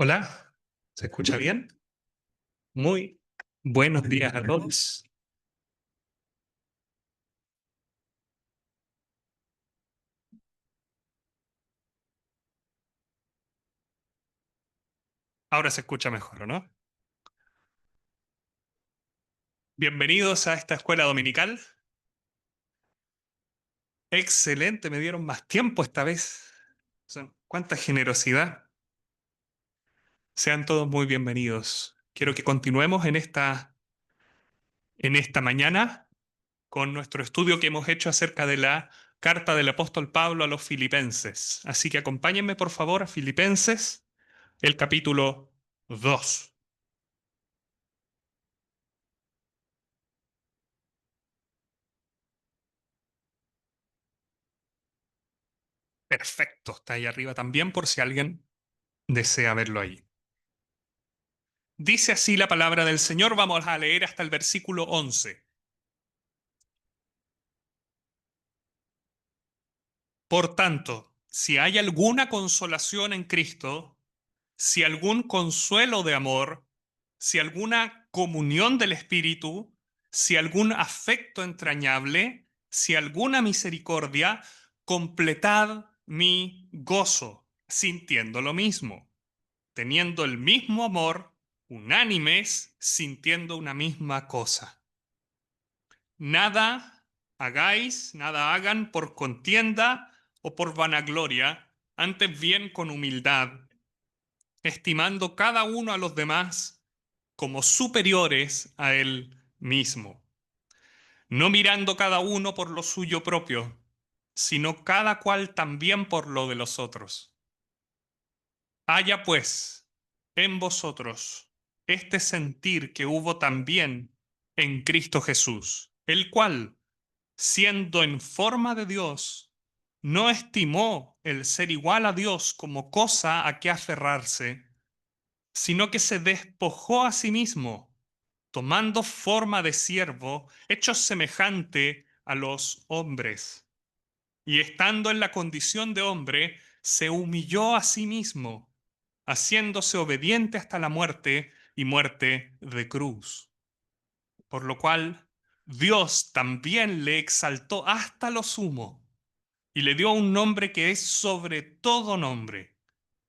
Hola, ¿se escucha bien? Muy buenos días a todos. Ahora se escucha mejor, ¿o no? Bienvenidos a esta escuela dominical. Excelente, me dieron más tiempo esta vez. Cuánta generosidad. Sean todos muy bienvenidos. Quiero que continuemos en esta mañana con nuestro estudio que hemos hecho acerca de la carta del apóstol Pablo a los filipenses. Así que acompáñenme por favor a Filipenses, el capítulo 2. Perfecto, está ahí arriba también por si alguien desea verlo ahí. Dice así la palabra del Señor, vamos a leer hasta el versículo 11. Por tanto, si hay alguna consolación en Cristo, si algún consuelo de amor, si alguna comunión del Espíritu, si algún afecto entrañable, si alguna misericordia, completad mi gozo, sintiendo lo mismo, teniendo el mismo amor, unánimes, sintiendo una misma cosa. Nada hagáis, nada hagan por contienda o por vanagloria, antes bien con humildad, estimando cada uno a los demás como superiores a él mismo, no mirando cada uno por lo suyo propio, sino cada cual también por lo de los otros. Haya pues en vosotros este sentir que hubo también en Cristo Jesús, el cual, siendo en forma de Dios, no estimó el ser igual a Dios como cosa a que aferrarse, sino que se despojó a sí mismo, tomando forma de siervo, hecho semejante a los hombres, y estando en la condición de hombre, se humilló a sí mismo, haciéndose obediente hasta la muerte y muerte de cruz. Por lo cual Dios también le exaltó hasta lo sumo y le dio un nombre que es sobre todo nombre,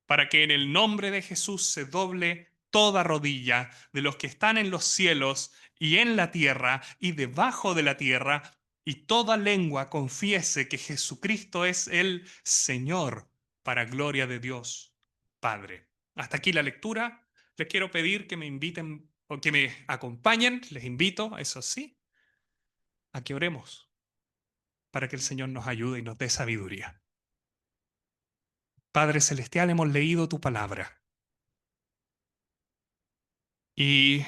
para que en el nombre de Jesús se doble toda rodilla de los que están en los cielos y en la tierra y debajo de la tierra, y toda lengua confiese que Jesucristo es el Señor, para gloria de Dios Padre. Hasta aquí la lectura. Les quiero pedir que me inviten o que me acompañen. Les invito, eso sí, a que oremos para que el Señor nos ayude y nos dé sabiduría. Padre Celestial, hemos leído tu palabra y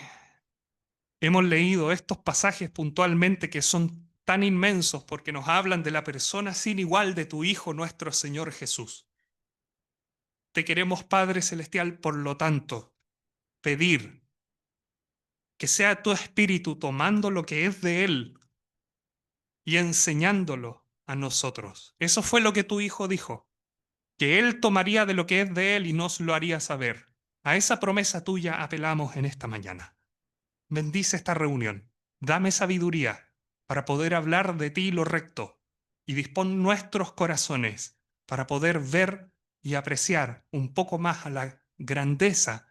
hemos leído estos pasajes puntualmente que son tan inmensos porque nos hablan de la persona sin igual de tu Hijo, nuestro Señor Jesús. Te queremos, Padre Celestial, por lo tanto, pedir que sea tu Espíritu tomando lo que es de Él y enseñándolo a nosotros. Eso fue lo que tu Hijo dijo, que Él tomaría de lo que es de Él y nos lo haría saber. A esa promesa tuya apelamos en esta mañana. Bendice esta reunión. Dame sabiduría para poder hablar de ti lo recto y dispón nuestros corazones para poder ver y apreciar un poco más a la grandeza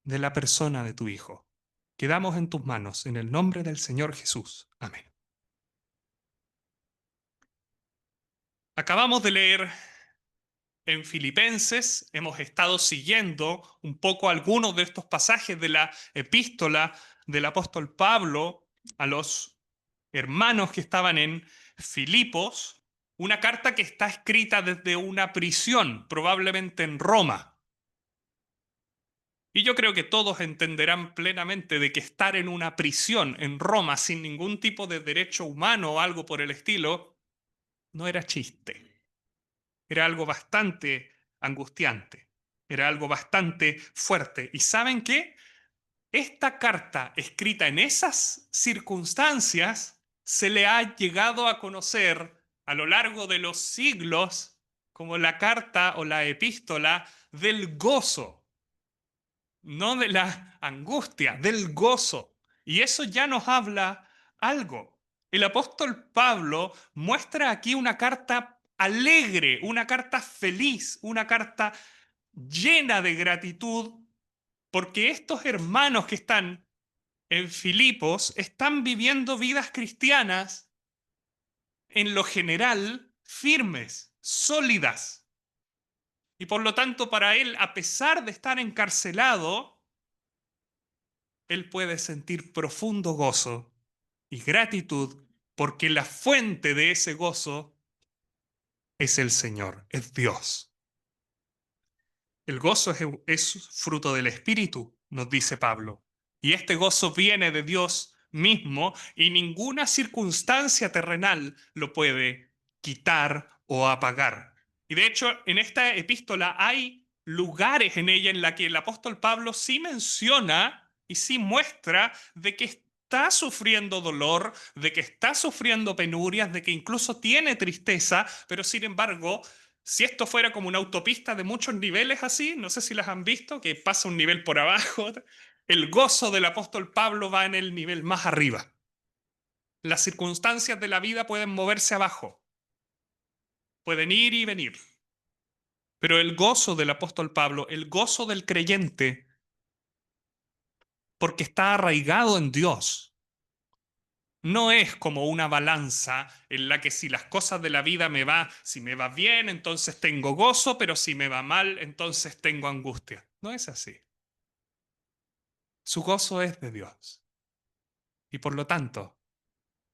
de la persona de tu Hijo. Quedamos en tus manos, en el nombre del Señor Jesús. Amén. Acabamos de leer en Filipenses, hemos estado siguiendo un poco algunos de estos pasajes de la epístola del apóstol Pablo a los hermanos que estaban en Filipos, una carta que está escrita desde una prisión, probablemente en Roma. Y yo creo que todos entenderán plenamente de que estar en una prisión en Roma sin ningún tipo de derecho humano o algo por el estilo, no era chiste. Era algo bastante angustiante. Era algo bastante fuerte. ¿Y saben qué? Esta carta escrita en esas circunstancias se le ha llegado a conocer a lo largo de los siglos como la carta o la epístola del gozo, no de la angustia, del gozo. Y eso ya nos habla algo. El apóstol Pablo muestra aquí una carta alegre, una carta feliz, una carta llena de gratitud, porque estos hermanos que están en Filipos están viviendo vidas cristianas en lo general firmes, sólidas. Y por lo tanto, para él, a pesar de estar encarcelado, él puede sentir profundo gozo y gratitud porque la fuente de ese gozo es el Señor, es Dios. El gozo es fruto del Espíritu, nos dice Pablo. Y este gozo viene de Dios mismo y ninguna circunstancia terrenal lo puede quitar o apagar. Y de hecho, en esta epístola hay lugares en ella en la que el apóstol Pablo sí menciona y sí muestra de que está sufriendo dolor, de que está sufriendo penurias, de que incluso tiene tristeza, pero sin embargo si esto fuera como una autopista de muchos niveles así, no sé si las han visto, que pasa un nivel por abajo, el gozo del apóstol Pablo va en el nivel más arriba. Las circunstancias de la vida pueden moverse abajo, pueden ir y venir, pero el gozo del apóstol Pablo, el gozo del creyente, porque está arraigado en Dios, no es como una balanza en la que si las cosas de la vida si me va bien, entonces tengo gozo, pero si me va mal, entonces tengo angustia. No es así. Su gozo es de Dios. Y por lo tanto,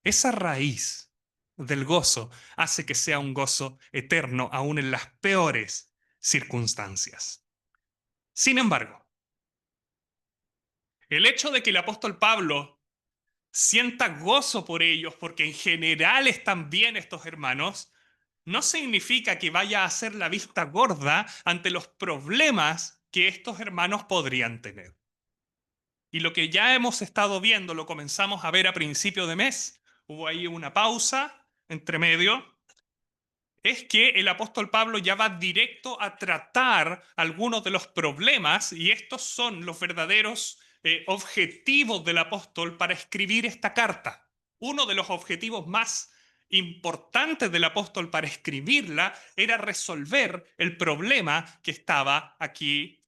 esa raíz del gozo hace que sea un gozo eterno aún en las peores circunstancias. Sin embargo, el hecho de que el apóstol Pablo sienta gozo por ellos, porque en general están bien estos hermanos, no significa que vaya a hacer la vista gorda ante los problemas que estos hermanos podrían tener. Y lo que ya hemos estado viendo, lo comenzamos a ver a principio de mes, hubo ahí una pausa entre medio, es que el apóstol Pablo ya va directo a tratar algunos de los problemas y estos son los verdaderos objetivos del apóstol para escribir esta carta. Uno de los objetivos más importantes del apóstol para escribirla era resolver el problema que estaba aquí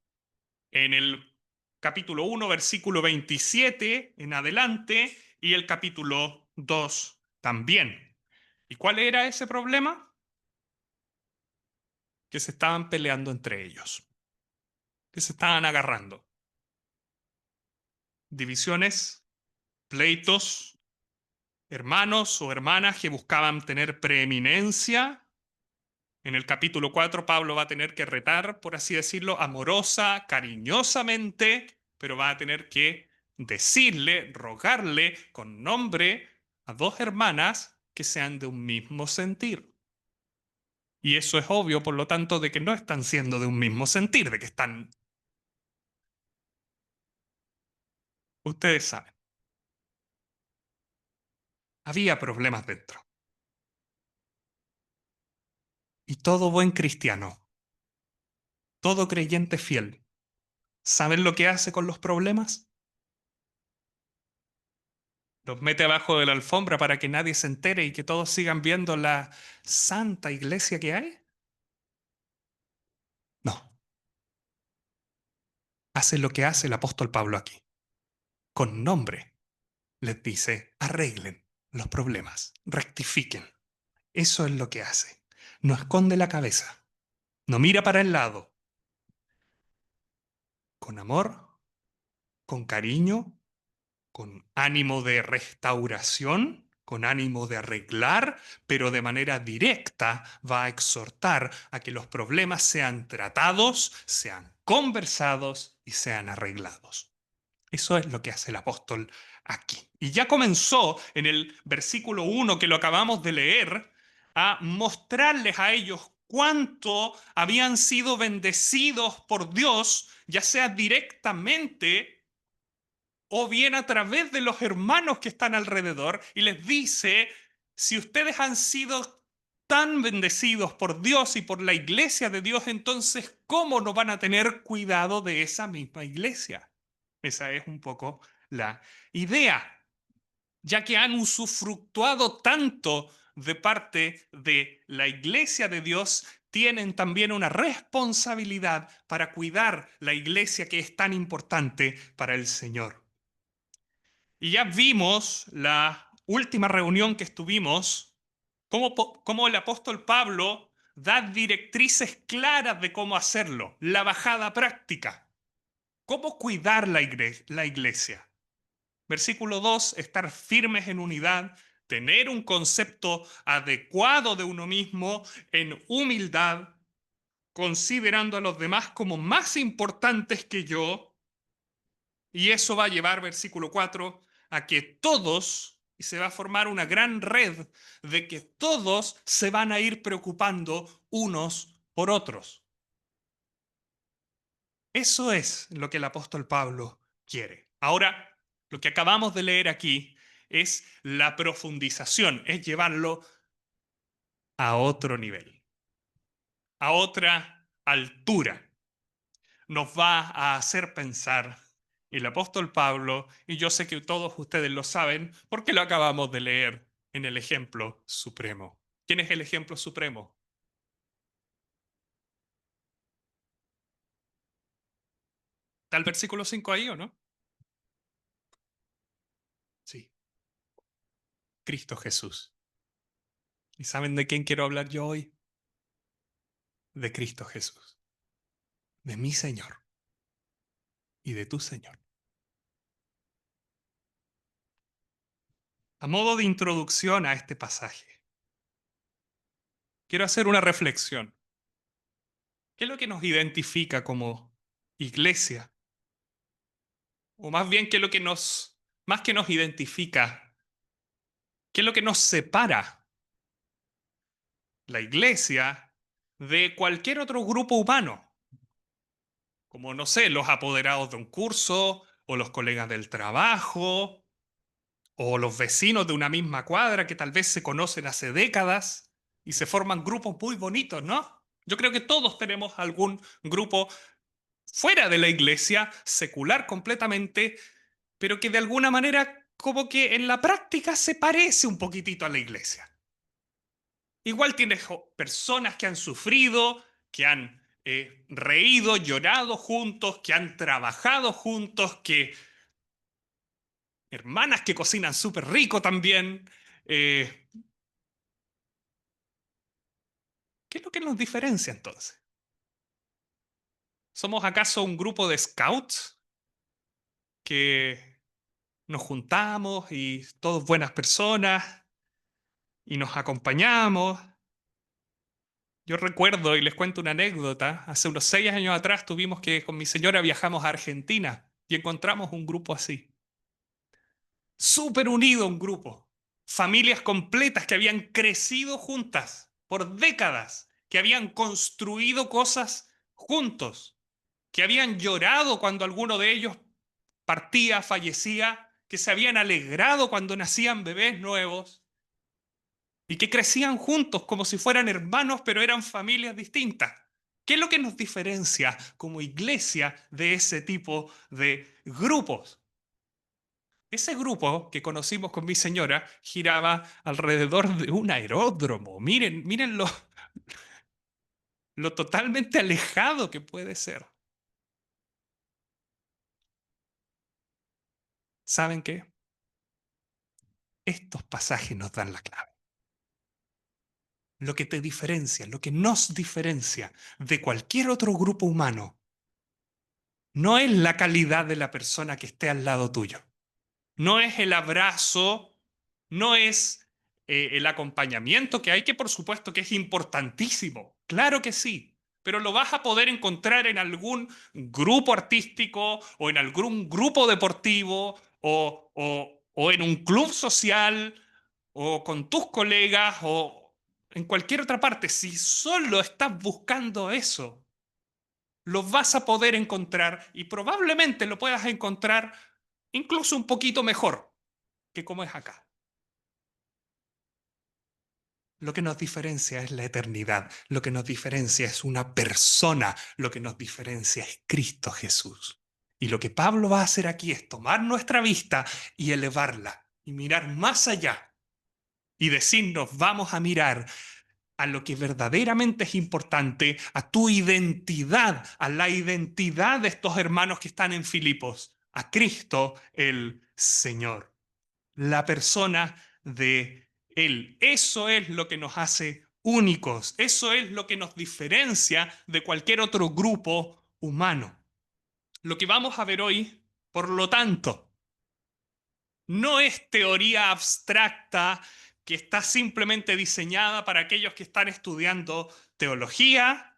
en el capítulo 1, versículo 27 en adelante y el capítulo 2 también. ¿Y cuál era ese problema? Que se estaban peleando entre ellos, que se estaban agarrando. Divisiones, pleitos, hermanos o hermanas que buscaban tener preeminencia. En el capítulo 4 Pablo va a tener que retar, por así decirlo, amorosa, cariñosamente, pero va a tener que decirle, rogarle con nombre a dos hermanas que sean de un mismo sentir. Y eso es obvio, por lo tanto, de que no están siendo de un mismo sentir, de que están, ustedes saben, había problemas dentro. Y todo buen cristiano, todo creyente fiel, ¿saben lo que hace con los problemas? Los mete abajo de la alfombra para que nadie se entere y que todos sigan viendo la santa iglesia que hay. No, hace lo que hace el apóstol Pablo aquí. Con nombre les dice, arreglen los problemas, rectifiquen. Eso es lo que hace. No esconde la cabeza, no mira para el lado. Con amor, con cariño, con ánimo de restauración, con ánimo de arreglar, pero de manera directa va a exhortar a que los problemas sean tratados, sean conversados y sean arreglados. Eso es lo que hace el apóstol aquí. Y ya comenzó en el versículo 1 que lo acabamos de leer a mostrarles a ellos cuánto habían sido bendecidos por Dios, ya sea directamente o bien a través de los hermanos que están alrededor, y les dice, si ustedes han sido tan bendecidos por Dios y por la iglesia de Dios, entonces, ¿cómo no van a tener cuidado de esa misma iglesia? Esa es un poco la idea, ya que han usufructuado tanto de parte de la iglesia de Dios, tienen también una responsabilidad para cuidar la iglesia que es tan importante para el Señor. Y ya vimos la última reunión que estuvimos, cómo el apóstol Pablo da directrices claras de cómo hacerlo, la bajada práctica, cómo cuidar la iglesia. Versículo 2, estar firmes en unidad, tener un concepto adecuado de uno mismo en humildad, considerando a los demás como más importantes que yo. Y eso va a llevar, versículo 4, a que todos, y se va a formar una gran red de que todos se van a ir preocupando unos por otros. Eso es lo que el apóstol Pablo quiere. Ahora, lo que acabamos de leer aquí es la profundización, es llevarlo a otro nivel, a otra altura. Nos va a hacer pensar el apóstol Pablo, y yo sé que todos ustedes lo saben porque lo acabamos de leer en el ejemplo supremo. ¿Quién es el ejemplo supremo? ¿Está el versículo 5 ahí o no? Sí, Cristo Jesús. ¿Y saben de quién quiero hablar yo hoy? De Cristo Jesús, de mi Señor y de tu Señor. A modo de introducción a este pasaje, quiero hacer una reflexión. ¿Qué es lo que nos identifica como iglesia? O más bien, ¿qué es lo que más que nos identifica? ¿Qué es lo que nos separa la iglesia de cualquier otro grupo humano? Como, no sé, los apoderados de un curso, o los colegas del trabajo, o los vecinos de una misma cuadra que tal vez se conocen hace décadas y se forman grupos muy bonitos, ¿no? Yo creo que todos tenemos algún grupo fuera de la iglesia, secular completamente, pero que de alguna manera como que en la práctica se parece un poquitito a la iglesia. Igual tienes personas que han sufrido, que han reído, llorado juntos, que han trabajado juntos, que hermanas que cocinan súper rico también. Eh, ¿Qué es lo que nos diferencia entonces? ¿Somos acaso un grupo de scouts que nos juntamos y todos buenas personas y nos acompañamos? Yo recuerdo y les cuento una anécdota. Hace unos 6 años atrás tuvimos que con mi señora viajamos a Argentina y encontramos un grupo así. Súper unido un grupo. Familias completas que habían crecido juntas por décadas, que habían construido cosas juntos, que habían llorado cuando alguno de ellos partía, fallecía, que se habían alegrado cuando nacían bebés nuevos y que crecían juntos como si fueran hermanos, pero eran familias distintas. ¿Qué es lo que nos diferencia como iglesia de ese tipo de grupos? Ese grupo que conocimos con mi señora giraba alrededor de un aeródromo. Miren, miren lo totalmente alejado que puede ser. ¿Saben qué? Estos pasajes nos dan la clave. Lo que te diferencia, lo que nos diferencia de cualquier otro grupo humano, no es la calidad de la persona que esté al lado tuyo. No es el abrazo, no es el acompañamiento que hay, que por supuesto que es importantísimo, claro que sí, pero lo vas a poder encontrar en algún grupo artístico o en algún grupo deportivo o en un club social o con tus colegas o en cualquier otra parte. Si solo estás buscando eso, lo vas a poder encontrar y probablemente lo puedas encontrar incluso un poquito mejor que como es acá. Lo que nos diferencia es la eternidad, lo que nos diferencia es una persona, lo que nos diferencia es Cristo Jesús. Y lo que Pablo va a hacer aquí es tomar nuestra vista y elevarla y mirar más allá y decirnos, vamos a mirar a lo que verdaderamente es importante, a tu identidad, a la identidad de estos hermanos que están en Filipos, a Cristo el Señor, la persona de Él. Eso es lo que nos hace únicos, eso es lo que nos diferencia de cualquier otro grupo humano. Lo que vamos a ver hoy, por lo tanto, no es teoría abstracta que está simplemente diseñada para aquellos que están estudiando teología,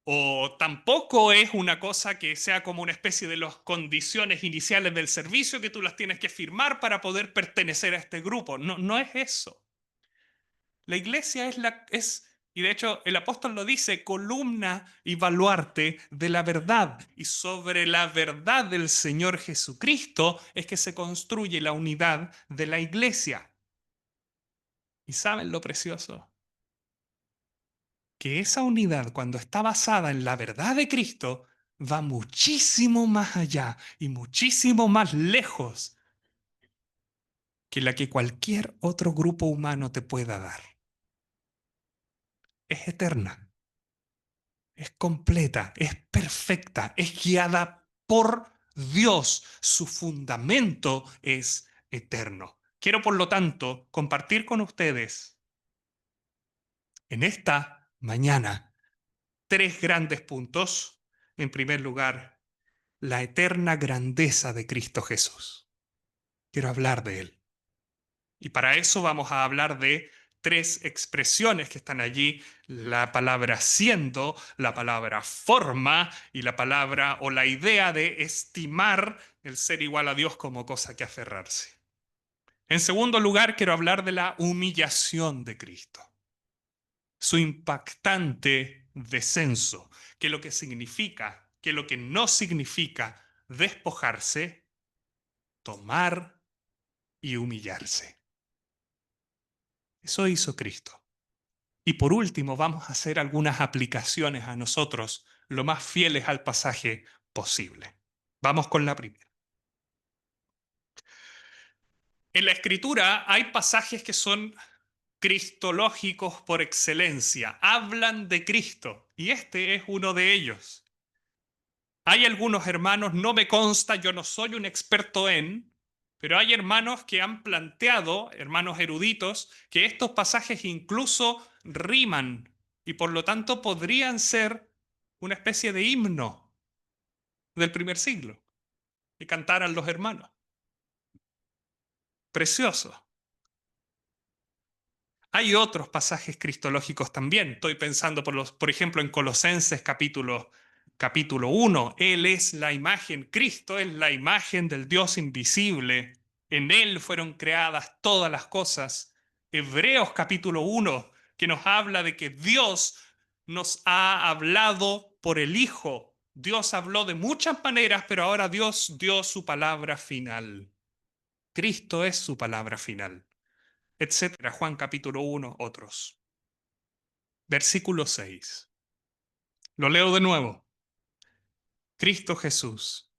o tampoco es una cosa que sea como una especie de las condiciones iniciales del servicio que tú las tienes que firmar para poder pertenecer a este grupo. No, no es eso. La iglesia y de hecho el apóstol lo dice, columna y baluarte de la verdad. Y sobre la verdad del Señor Jesucristo es que se construye la unidad de la iglesia. ¿Y saben lo precioso? Que esa unidad, cuando está basada en la verdad de Cristo, va muchísimo más allá y muchísimo más lejos que la que cualquier otro grupo humano te pueda dar. Es eterna. Es completa, es perfecta, es guiada por Dios. Su fundamento es eterno. Quiero, por lo tanto, compartir con ustedes en esta mañana tres grandes puntos. En primer lugar, la eterna grandeza de Cristo Jesús. Quiero hablar de Él. Y para eso vamos a hablar de tres expresiones que están allí, la palabra siendo, la palabra forma y la palabra o la idea de estimar el ser igual a Dios como cosa que aferrarse. En segundo lugar, quiero hablar de la humillación de Cristo, su impactante descenso, que lo que significa, que lo que no significa despojarse, tomar y humillarse. Eso hizo Cristo. Y por último, vamos a hacer algunas aplicaciones a nosotros lo más fieles al pasaje posible. Vamos con la primera. En la Escritura hay pasajes que son cristológicos por excelencia, hablan de Cristo, y este es uno de ellos. Hay algunos hermanos, no me consta, yo no soy un experto pero hay hermanos que han planteado, hermanos eruditos, que estos pasajes incluso riman y por lo tanto podrían ser una especie de himno del primer siglo que cantaran los hermanos. Precioso. Hay otros pasajes cristológicos también. Estoy pensando, por ejemplo, en Colosenses capítulo 1. Él es la imagen, Cristo es la imagen del Dios invisible. En Él fueron creadas todas las cosas. Hebreos capítulo 1, que nos habla de que Dios nos ha hablado por el Hijo. Dios habló de muchas maneras, pero ahora Dios dio su palabra final. Cristo es su palabra final, etcétera. Juan capítulo 1, otros. Versículo 6. Lo leo de nuevo. Cristo Jesús,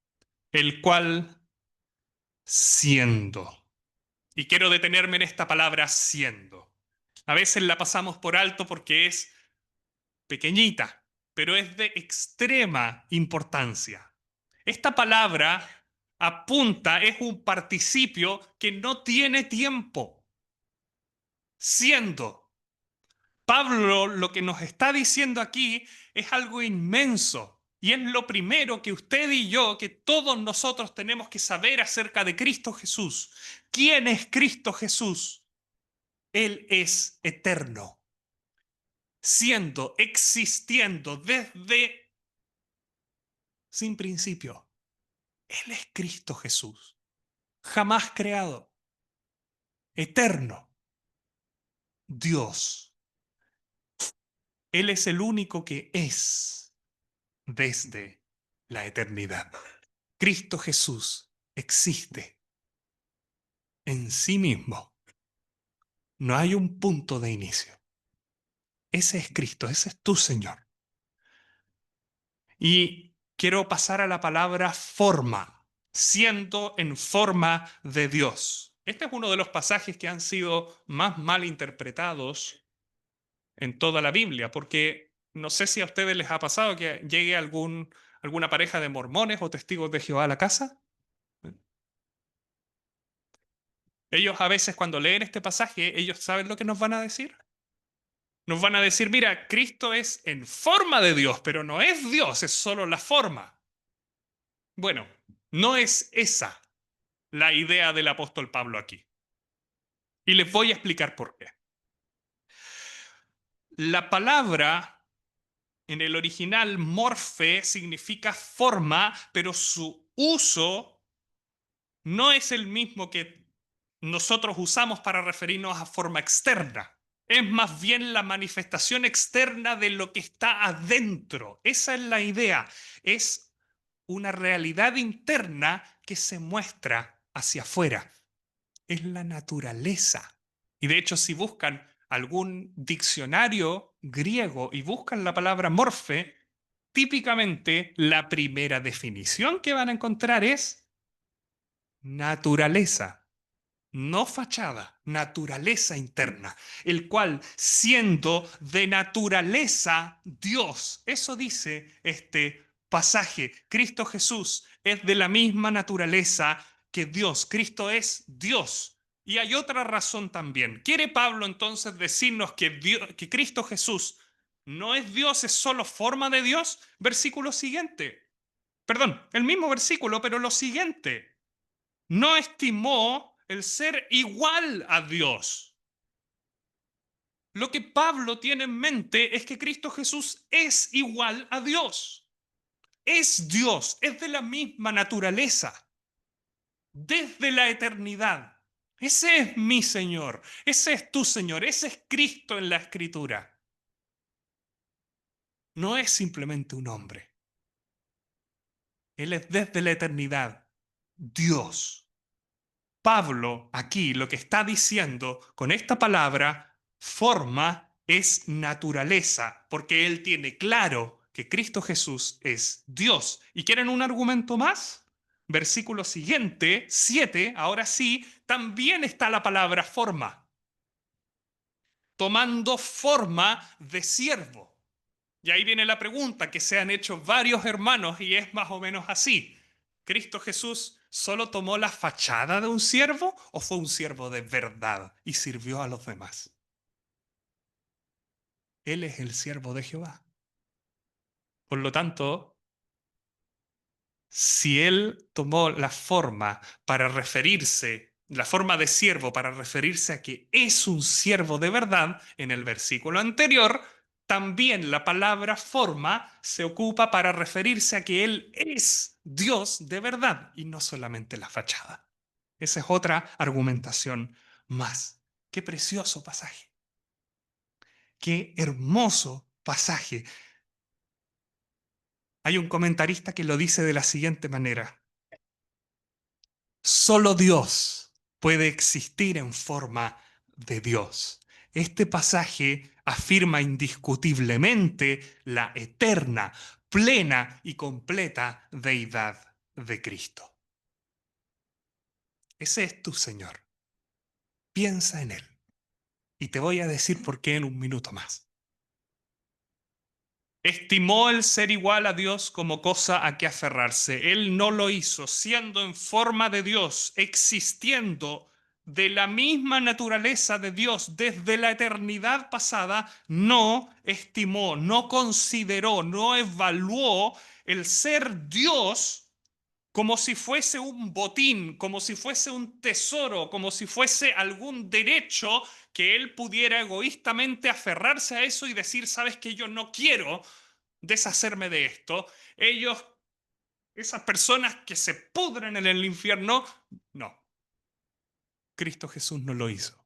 el cual siendo. Y quiero detenerme en esta palabra siendo. A veces la pasamos por alto porque es pequeñita, pero es de extrema importancia. Esta palabra apunta, es un participio que no tiene tiempo. Siendo. Pablo lo que nos está diciendo aquí es algo inmenso y es lo primero que usted y yo, que todos nosotros tenemos que saber acerca de Cristo Jesús. ¿Quién es Cristo Jesús? Él es eterno, siendo, existiendo desde sin principio. Él es Cristo Jesús, jamás creado, eterno, Dios. Él es el único que es desde la eternidad. Cristo Jesús existe en sí mismo. No hay un punto de inicio. Ese es Cristo, ese es tu Señor. Y quiero pasar a la palabra forma, siendo en forma de Dios. Este es uno de los pasajes que han sido más mal interpretados en toda la Biblia, porque no sé si a ustedes les ha pasado que llegue alguna pareja de mormones o testigos de Jehová a la casa. Ellos a veces cuando leen este pasaje, ellos saben lo que nos van a decir. Nos van a decir, mira, Cristo es en forma de Dios, pero no es Dios, es solo la forma. Bueno, no es esa la idea del apóstol Pablo aquí. Y les voy a explicar por qué. La palabra en el original morfe significa forma, pero su uso no es el mismo que nosotros usamos para referirnos a forma externa. Es más bien la manifestación externa de lo que está adentro. Esa es la idea. Es una realidad interna que se muestra hacia afuera. Es la naturaleza. Y de hecho, si buscan algún diccionario griego y buscan la palabra morfe, típicamente la primera definición que van a encontrar es naturaleza. No fachada, naturaleza interna, el cual siendo de naturaleza Dios, eso dice este pasaje, Cristo Jesús es de la misma naturaleza que Dios, Cristo es Dios. Y hay otra razón también. ¿Quiere Pablo entonces decirnos que Cristo Jesús no es Dios, es solo forma de Dios? Versículo siguiente. Perdón, el mismo versículo, pero lo siguiente no estimó el ser igual a Dios. Lo que Pablo tiene en mente es que Cristo Jesús es igual a Dios. Es Dios, es de la misma naturaleza, desde la eternidad. Ese es mi Señor, ese es tu Señor, ese es Cristo en la Escritura. No es simplemente un hombre. Él es desde la eternidad, Dios. Pablo aquí lo que está diciendo con esta palabra, forma, es naturaleza, porque él tiene claro que Cristo Jesús es Dios. ¿Y quieren un argumento más? Versículo siguiente, 7, ahora sí, también está la palabra forma, tomando forma de siervo. Y ahí viene la pregunta que se han hecho varios hermanos y es más o menos así. ¿Cristo Jesús solo tomó la fachada de un siervo o fue un siervo de verdad y sirvió a los demás? Él es el siervo de Jehová. Por lo tanto, si él tomó la forma para referirse, la forma de siervo para referirse a que es un siervo de verdad, en el versículo anterior, también la palabra forma se ocupa para referirse a que él es Dios de verdad y no solamente la fachada. Esa es otra argumentación más. Qué precioso pasaje. Qué hermoso pasaje. Hay un comentarista que lo dice de la siguiente manera. Solo Dios puede existir en forma de Dios. Este pasaje afirma indiscutiblemente la eterna, plena y completa deidad de Cristo. Ese es tu Señor. Piensa en Él. Y te voy a decir por qué en un minuto más. Estimó el ser igual a Dios como cosa a que aferrarse. Él no lo hizo, siendo en forma de Dios, existiendo de la misma naturaleza de Dios desde la eternidad pasada, no estimó, no consideró, no evaluó el ser Dios como si fuese un botín, como si fuese un tesoro, como si fuese algún derecho que él pudiera egoístamente aferrarse a eso y decir, sabes que yo no quiero deshacerme de esto. Ellos, esas personas que se pudren en el infierno, no. Cristo Jesús no lo hizo.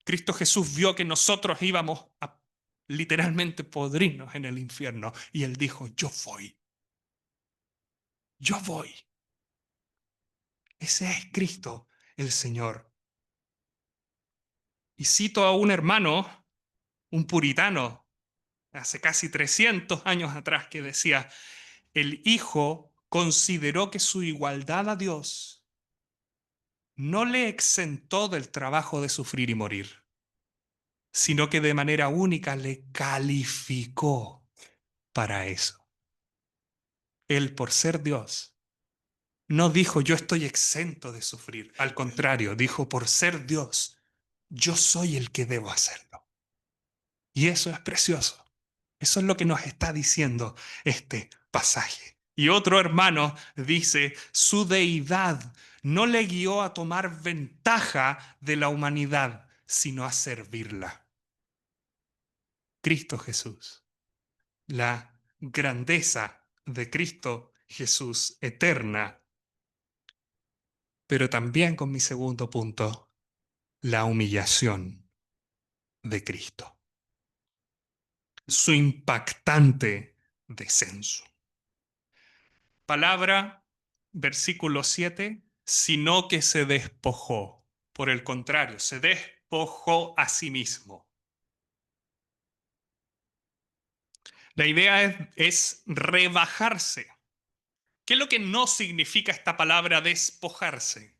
Cristo Jesús vio que nosotros íbamos a literalmente podrirnos en el infierno y él dijo, yo voy, yo voy. Ese es Cristo el Señor. Y cito a un hermano un puritano, hace casi 300 años atrás, que decía, el Hijo consideró que su igualdad a Dios no le exentó del trabajo de sufrir y morir, sino que de manera única le calificó para eso. Él, por ser Dios, no dijo yo estoy exento de sufrir. Al contrario, dijo por ser Dios, yo soy el que debo hacerlo. Y eso es precioso. Eso es lo que nos está diciendo este pasaje. Y otro hermano dice, su deidad no le guió a tomar ventaja de la humanidad, sino a servirla. Cristo Jesús. La grandeza de Cristo Jesús eterna, pero también con mi segundo punto, la humillación de Cristo, su impactante descenso. Palabra, versículo 7, sino que se despojó. Por el contrario, se despojó a sí mismo. La idea es rebajarse. ¿Qué es lo que no significa esta palabra despojarse?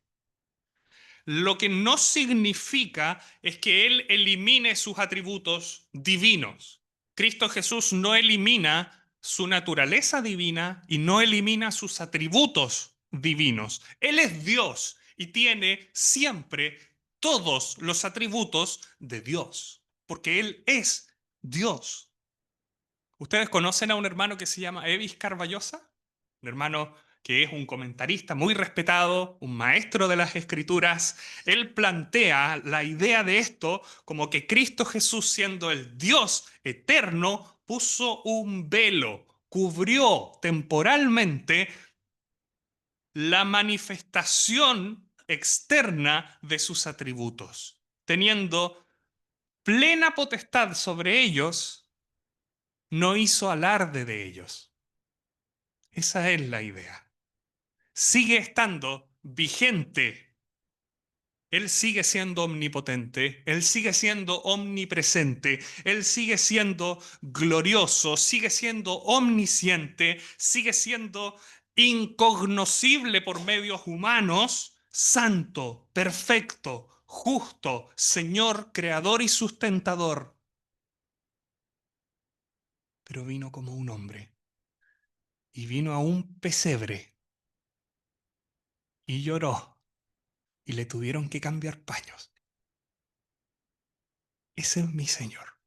Lo que no significa es que Él elimine sus atributos divinos. Cristo Jesús no elimina su naturaleza divina y no elimina sus atributos divinos. Él es Dios y tiene siempre todos los atributos de Dios, porque Él es Dios. ¿Ustedes conocen a un hermano que se llama Evis Carballosa? Un hermano que es un comentarista muy respetado, un maestro de las Escrituras. Él plantea la idea de esto como que Cristo Jesús, siendo el Dios eterno, puso un velo, cubrió temporalmente la manifestación externa de sus atributos, teniendo plena potestad sobre ellos, no hizo alarde de ellos. Esa es la idea. Sigue estando vigente. Él sigue siendo omnipotente, Él sigue siendo omnipresente, Él sigue siendo glorioso, sigue siendo omnisciente, sigue siendo incognoscible por medios humanos, santo, perfecto, justo, Señor, creador y sustentador. Pero vino como un hombre y vino a un pesebre y lloró y le tuvieron que cambiar paños. Ese es mi Señor.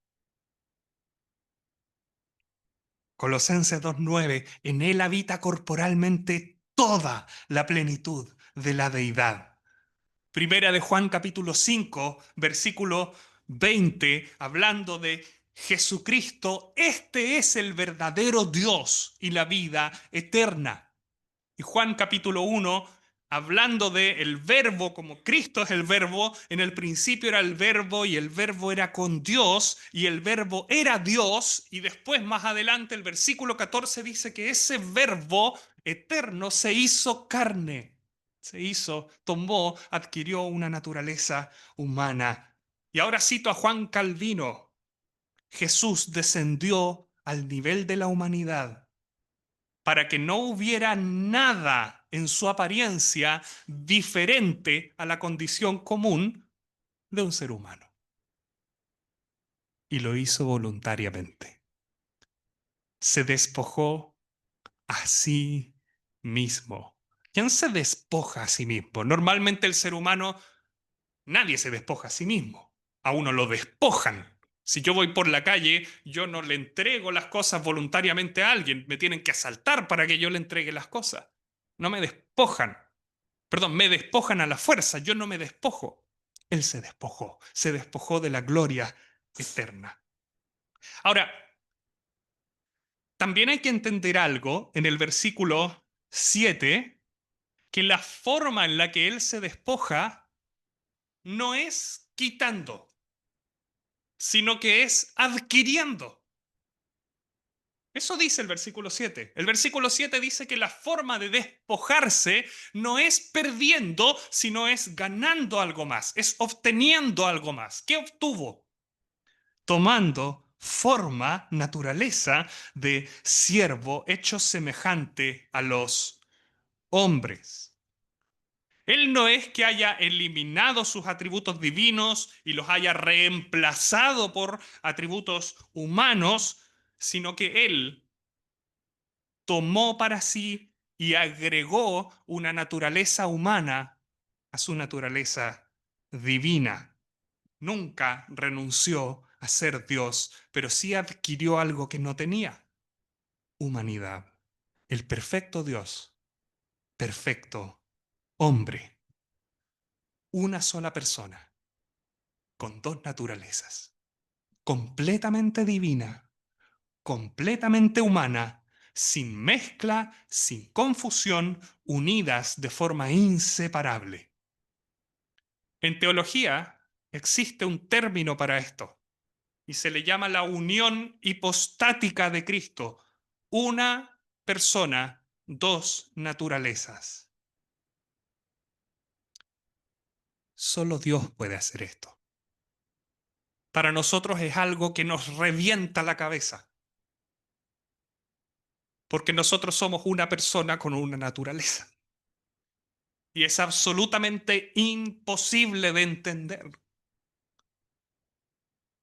Colosenses 2:9, en Él habita corporalmente toda la plenitud de la deidad. Primera de Juan capítulo 5, versículo 20, hablando de Jesucristo, este es el verdadero Dios y la vida eterna. Y Juan capítulo 1, hablando de el verbo, como Cristo es el verbo, en el principio era el verbo y el verbo era con Dios y el verbo era Dios. Y después más adelante el versículo 14 dice que ese verbo eterno se hizo carne, tomó, adquirió una naturaleza humana. Y ahora cito a Juan Calvino, Jesús descendió al nivel de la humanidad para que no hubiera nada en su apariencia diferente a la condición común de un ser humano. Y lo hizo voluntariamente. Se despojó a sí mismo. ¿Quién se despoja a sí mismo? Normalmente el ser humano, nadie se despoja a sí mismo. A uno lo despojan. Si yo voy por la calle, yo no le entrego las cosas voluntariamente a alguien. Me tienen que asaltar para que yo le entregue las cosas. No me despojan. Perdón, me despojan a la fuerza, yo no me despojo. Él se despojó de la gloria eterna. Ahora, también hay que entender algo en el versículo 7, que la forma en la que Él se despoja no es quitando, sino que es adquiriendo. Eso dice el versículo 7. El versículo 7 dice que la forma de despojarse no es perdiendo, sino es ganando algo más, es obteniendo algo más. ¿Qué obtuvo? tomando forma, naturaleza de siervo, hecho semejante a los hombres. Él no es que haya eliminado sus atributos divinos y los haya reemplazado por atributos humanos, sino que Él tomó para sí y agregó una naturaleza humana a su naturaleza divina. Nunca renunció a ser Dios, pero sí adquirió algo que no tenía: humanidad. El perfecto Dios, perfecto hombre, una sola persona, con dos naturalezas, completamente divina, completamente humana, sin mezcla, sin confusión, unidas de forma inseparable. En teología existe un término para esto y se le llama la unión hipostática de Cristo. Una persona, dos naturalezas. Solo Dios puede hacer esto. Para nosotros es algo que nos revienta la cabeza, porque nosotros somos una persona con una naturaleza. Y es absolutamente imposible de entender.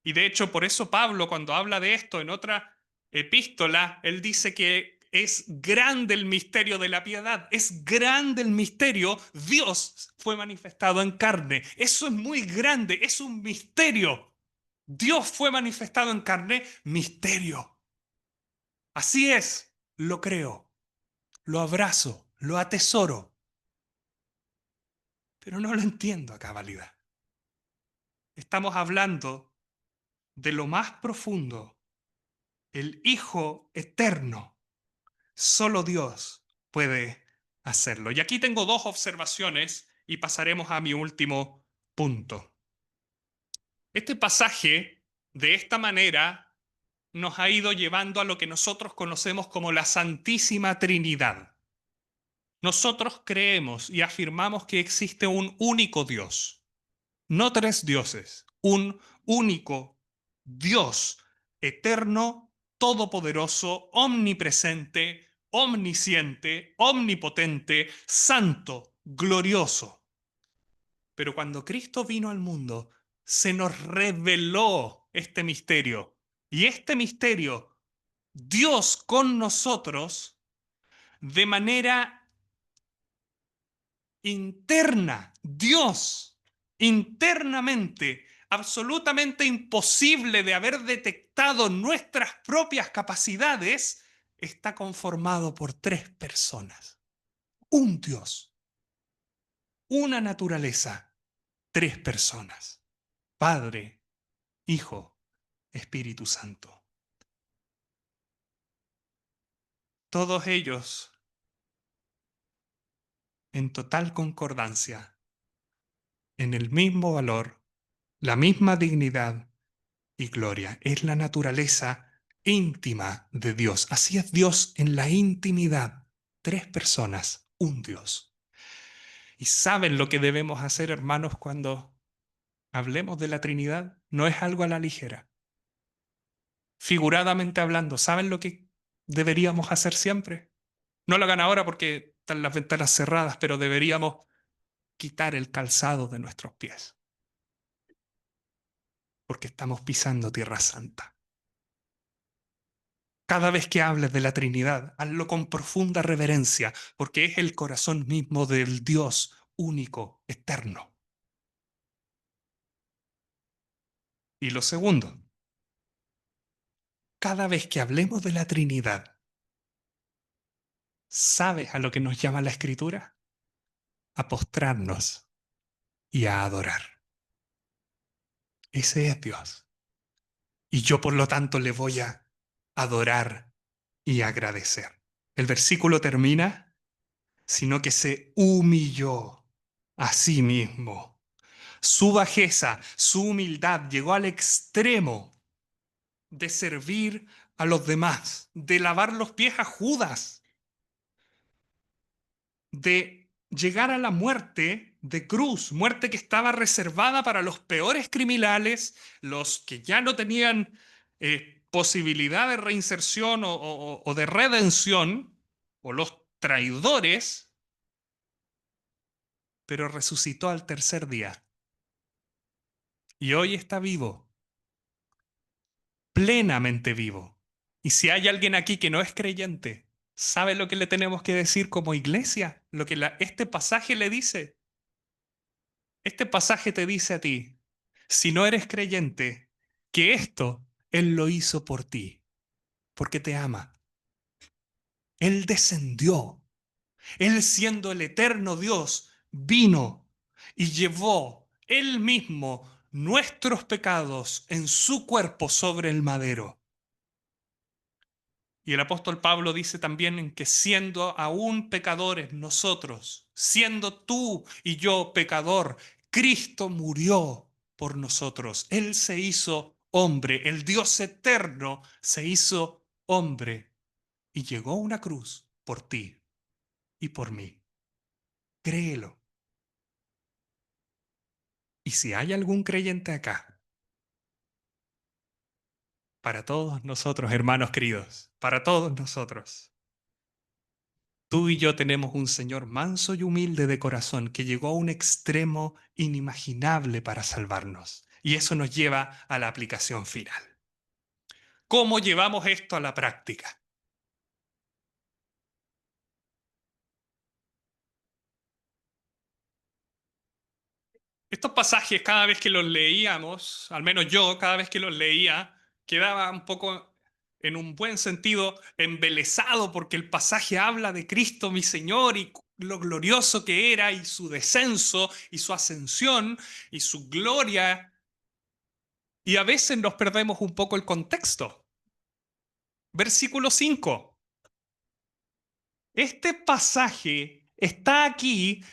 Y de hecho, por eso Pablo, cuando habla de esto en otra epístola, él dice que es grande el misterio de la piedad, es grande el misterio, Dios fue manifestado en carne. Eso es muy grande, es un misterio. Dios fue manifestado en carne, misterio. Así es, lo creo, lo abrazo, lo atesoro, pero no lo entiendo a cabalidad. Estamos hablando de lo más profundo, el Hijo eterno. Solo Dios puede hacerlo. Y aquí tengo dos observaciones y pasaremos a mi último punto. Este pasaje, de esta manera, nos ha ido llevando a lo que nosotros conocemos como la Santísima Trinidad. Nosotros creemos y afirmamos que existe un único Dios, no tres dioses, un único Dios eterno, todopoderoso, omnipresente, omnisciente, omnipotente, santo, glorioso. Pero cuando Cristo vino al mundo, se nos reveló este misterio. Y este misterio, Dios con nosotros, de manera interna, Dios internamente, absolutamente imposible de haber detectado nuestras propias capacidades, está conformado por tres personas. Un Dios, una naturaleza, tres personas: Padre, Hijo, Espíritu Santo. Todos ellos en total concordancia, en el mismo valor, la misma dignidad y gloria. Es la naturaleza íntima de Dios. Así es Dios en la intimidad. Tres personas, un Dios. ¿Y saben lo que debemos hacer, hermanos, cuando hablemos de la Trinidad? No es algo a la ligera. Figuradamente hablando, ¿saben lo que deberíamos hacer siempre? No lo hagan ahora porque están las ventanas cerradas, pero deberíamos quitar el calzado de nuestros pies, porque estamos pisando tierra santa. Cada vez que hables de la Trinidad, hazlo con profunda reverencia, porque es el corazón mismo del Dios único, eterno. Y lo segundo, cada vez que hablemos de la Trinidad, ¿sabes a lo que nos llama la Escritura? A postrarnos y a adorar. Ese es Dios. Y yo, por lo tanto, le voy a adorar y agradecer. El versículo termina: sino que se humilló a sí mismo. Su bajeza, su humildad llegó al extremo de servir a los demás, de lavar los pies a Judas, de llegar a la muerte de cruz, muerte que estaba reservada para los peores criminales, los que ya no tenían posibilidad de reinserción o de redención, o los traidores, pero resucitó al tercer día. Y hoy está vivo, plenamente vivo. Y si hay alguien aquí que no es creyente, ¿sabe lo que le tenemos que decir como iglesia? Lo que este pasaje le dice. Este pasaje te dice a ti, si no eres creyente, que esto Él lo hizo por ti, porque te ama. Él descendió. Él siendo el eterno Dios, vino y llevó Él mismo nuestros pecados en su cuerpo sobre el madero. Y el apóstol Pablo dice también en que siendo aún pecadores nosotros, siendo tú y yo pecador, Cristo murió por nosotros. Él se hizo hombre, el Dios eterno se hizo hombre y llegó a una cruz por ti y por mí. Créelo. Y si hay algún creyente acá, para todos nosotros, hermanos queridos, para todos nosotros, tú y yo tenemos un Señor manso y humilde de corazón que llegó a un extremo inimaginable para salvarnos. Y eso nos lleva a la aplicación final. ¿Cómo llevamos esto a la práctica? Estos pasajes, cada vez que los leíamos, al menos yo, cada vez que los leía, quedaba un poco, en un buen sentido, embelesado porque el pasaje habla de Cristo, mi Señor, y lo glorioso que era, y su descenso, y su ascensión, y su gloria. Y a veces nos perdemos un poco el contexto. Versículo 5. Este pasaje está aquí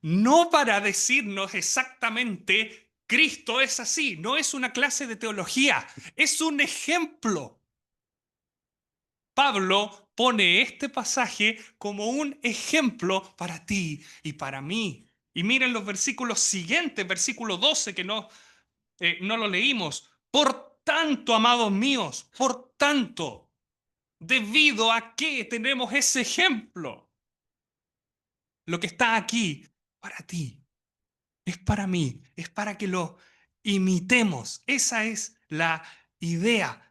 no para decirnos exactamente Cristo es así, no es una clase de teología, es un ejemplo. Pablo pone este pasaje como un ejemplo para ti y para mí. Y miren los versículos siguientes, versículo 12, que no lo leímos. Por tanto, amados míos, por tanto, debido a que tenemos ese ejemplo, lo que está aquí para ti, es para mí, es para que lo imitemos. Esa es la idea.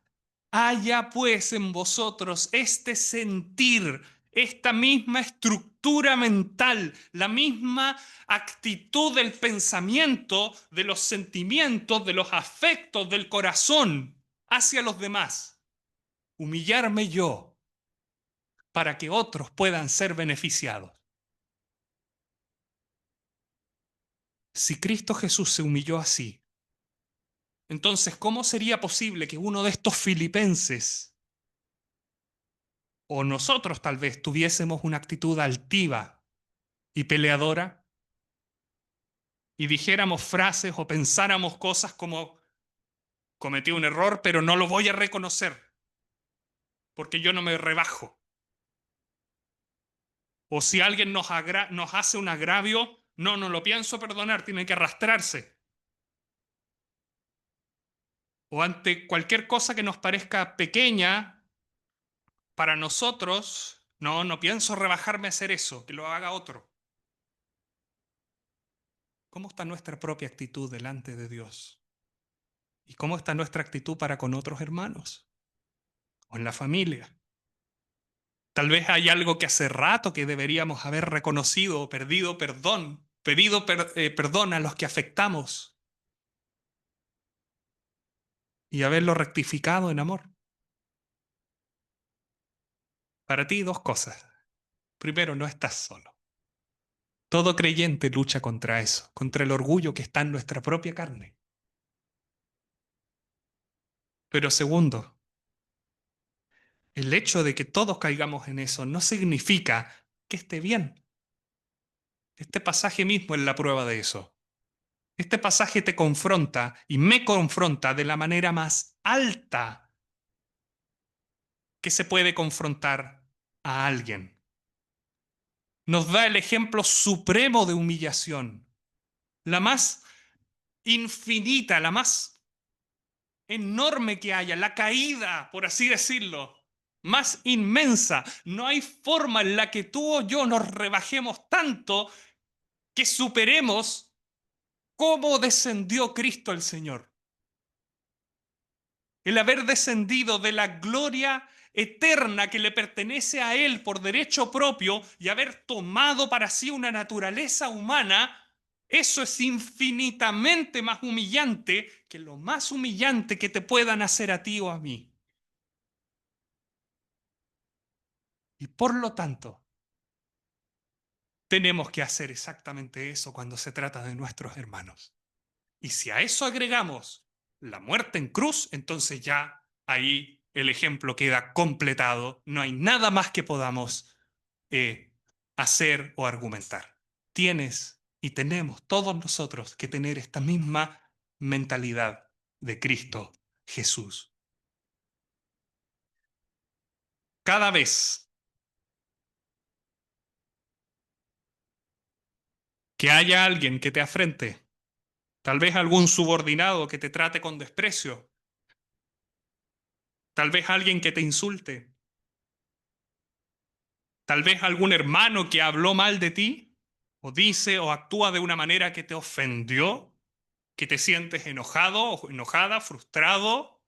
Haya pues en vosotros este sentir, esta misma estructura mental, la misma actitud del pensamiento, de los sentimientos, de los afectos, del corazón hacia los demás. Humillarme yo para que otros puedan ser beneficiados. Si Cristo Jesús se humilló así, entonces, ¿cómo sería posible que uno de estos filipenses o nosotros tal vez tuviésemos una actitud altiva y peleadora y dijéramos frases o pensáramos cosas como cometí un error, pero no lo voy a reconocer porque yo no me rebajo? O si alguien nos hace un agravio, no lo pienso perdonar, tiene que arrastrarse. O ante cualquier cosa que nos parezca pequeña para nosotros, no pienso rebajarme a hacer eso, que lo haga otro. ¿Cómo está nuestra propia actitud delante de Dios? ¿Y cómo está nuestra actitud para con otros hermanos o en la familia? Tal vez hay algo que hace rato que deberíamos haber reconocido o pedido perdón a los que afectamos y haberlo rectificado en amor. Para ti, dos cosas. Primero, no estás solo. Todo creyente lucha contra eso, contra el orgullo que está en nuestra propia carne. Pero segundo, el hecho de que todos caigamos en eso no significa que esté bien. Este pasaje mismo es la prueba de eso. Este pasaje te confronta y me confronta de la manera más alta que se puede confrontar a alguien. Nos da el ejemplo supremo de humillación, la más infinita, la más enorme que haya, la caída, por así decirlo, más inmensa. No hay forma en la que tú o yo nos rebajemos tanto que superemos cómo descendió Cristo el Señor. El haber descendido de la gloria eterna que le pertenece a Él por derecho propio y haber tomado para sí una naturaleza humana, eso es infinitamente más humillante que lo más humillante que te puedan hacer a ti o a mí. Y por lo tanto, tenemos que hacer exactamente eso cuando se trata de nuestros hermanos. Y si a eso agregamos la muerte en cruz, entonces ya ahí el ejemplo queda completado. No hay nada más que podamos eh, hacer o argumentar. Tienes y tenemos todos nosotros que tener esta misma mentalidad de Cristo Jesús. Cada vez que haya alguien que te afrente, tal vez algún subordinado que te trate con desprecio, tal vez alguien que te insulte, tal vez algún hermano que habló mal de ti, o dice o actúa de una manera que te ofendió, que te sientes enojado o enojada, frustrado,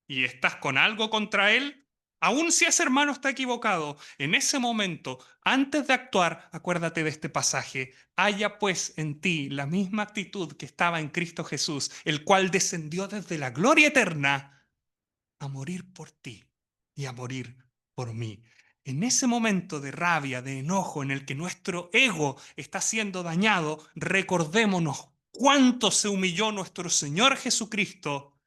y estás con algo contra él, aun si ese hermano está equivocado, en ese momento, antes de actuar, acuérdate de este pasaje, haya pues en ti la misma actitud que estaba en Cristo Jesús, el cual descendió desde la gloria eterna a morir por ti y a morir por mí. En ese momento de rabia, de enojo en el que nuestro ego está siendo dañado, recordémonos cuánto se humilló nuestro Señor Jesucristo.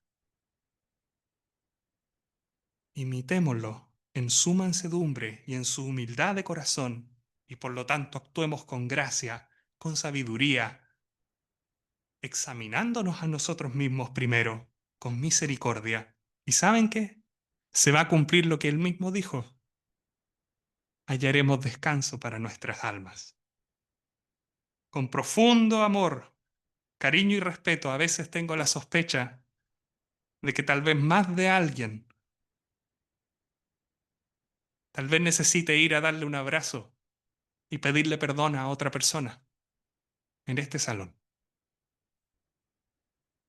Imitémoslo en su mansedumbre y en su humildad de corazón, y por lo tanto actuemos con gracia, con sabiduría, examinándonos a nosotros mismos primero, con misericordia. ¿Y saben qué? Se va a cumplir lo que él mismo dijo. Hallaremos descanso para nuestras almas. Con profundo amor, cariño y respeto, a veces tengo la sospecha de que tal vez más de alguien, tal vez necesite ir a darle un abrazo y pedirle perdón a otra persona en este salón.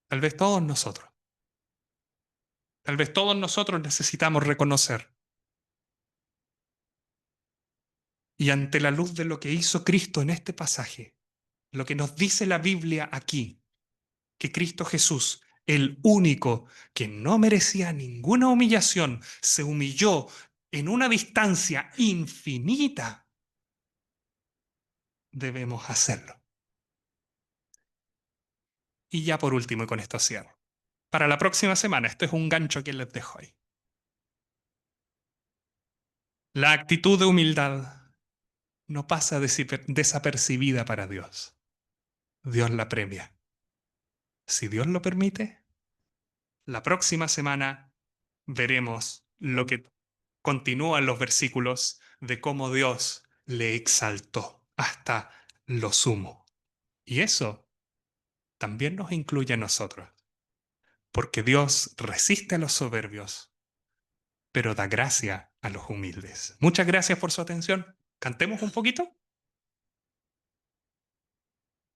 Tal vez todos nosotros. Tal vez todos nosotros necesitamos reconocer. Y ante la luz de lo que hizo Cristo en este pasaje, lo que nos dice la Biblia aquí, que Cristo Jesús, el único que no merecía ninguna humillación, se humilló en una distancia infinita, debemos hacerlo. Y ya por último, y con esto cierro. Para la próxima semana, este es un gancho que les dejo ahí. La actitud de humildad no pasa desapercibida para Dios. Dios la premia. Si Dios lo permite, la próxima semana veremos lo que continúan los versículos de cómo Dios le exaltó hasta lo sumo. Y eso también nos incluye a nosotros, porque Dios resiste a los soberbios, pero da gracia a los humildes. Muchas gracias por su atención. Cantemos un poquito.